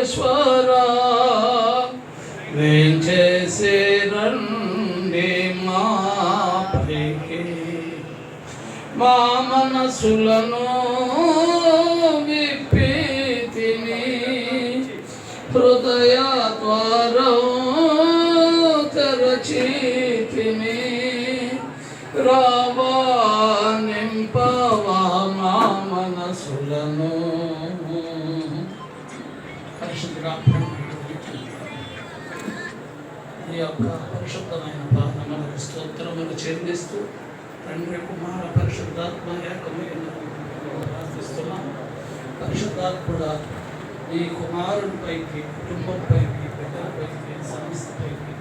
సర్వేశ్వరా వేంచేసి రండి మా పైకి, మా మనసులను విప్పి తిని హృదయ ద్వారం తెరచి తిని రావా నింపవా మా మనసులను. పరిశుద్ధ ఈ యొక్క పరిశుద్ధమైన పాదములకు స్తోత్రములు చెల్లిస్తూ తండ్రి కుమార పరిశుద్ధాత్మ ఏకమైన ప్రార్థిస్తున్నాం. పరిశుద్ధాత్ముడా ఈ కుమారుడిపైకి, కుటుంబంపైకి, బిడ్డలపైకి, సంస్థపైకి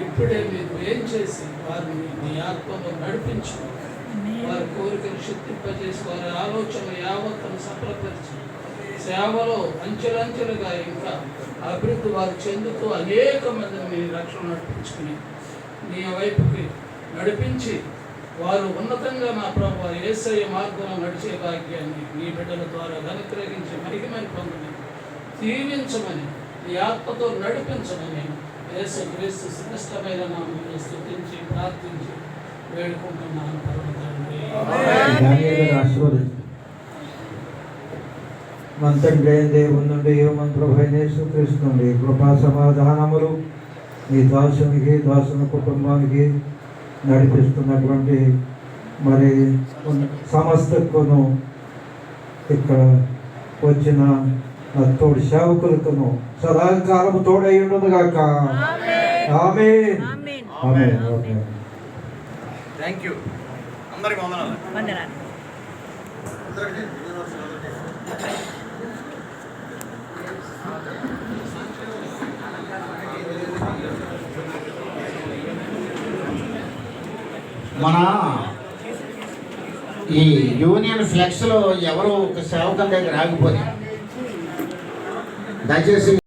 ఇప్పుడే మీరు ఏం చేసి వారిని మీ ఆత్మలో నడిపించు, వారి కోరికలు శక్తింపజేసి వారి ఆలోచన యావత్తును సఫలపరిచి సేవలో అంచెలంచెలుగా ఇంకా అభివృద్ధి వారు చెందుతూ అనేక మందిని మీ రక్షణ నడిపించుకుని నీ వైపుకి నడిపించి వారు ఉన్నతంగా నా ప్రభు యేసయ్య మార్గంలో నడిచే భాగ్యాన్ని నీ బిడ్డల ద్వారా అనుగ్రహించి మహిమని పొందని దీవించమని నీ ఆత్మతో నడిపించమని యేసుక్రీస్తు శ్రేష్టమైన నామములో స్తుతించి ప్రార్థించి వేడుకుంటున్నాను పరమ తండ్రి. మన తండ్రి దేవుని నుండి మన ప్రభు యేసుక్రీస్తు నుండి కృపా సమాధానములు మీ దాసునికి, దాసుని కుటుంబానికి, నడిపిస్తున్నటువంటి మరి సమస్తకును, ఇక్కడ వచ్చిన తోడు సేవకులకును సదాకాలము తోడై ఉండుగాక. ఆమేన్. ఆమేన్. ఆమేన్. Thank you. అందరికీ వందనాలు. మన ఈ యూనియన్ ఫ్లెక్స్లో ఎవరు ఒక సేవకుల దగ్గర ఆగిపోయి దయచేసి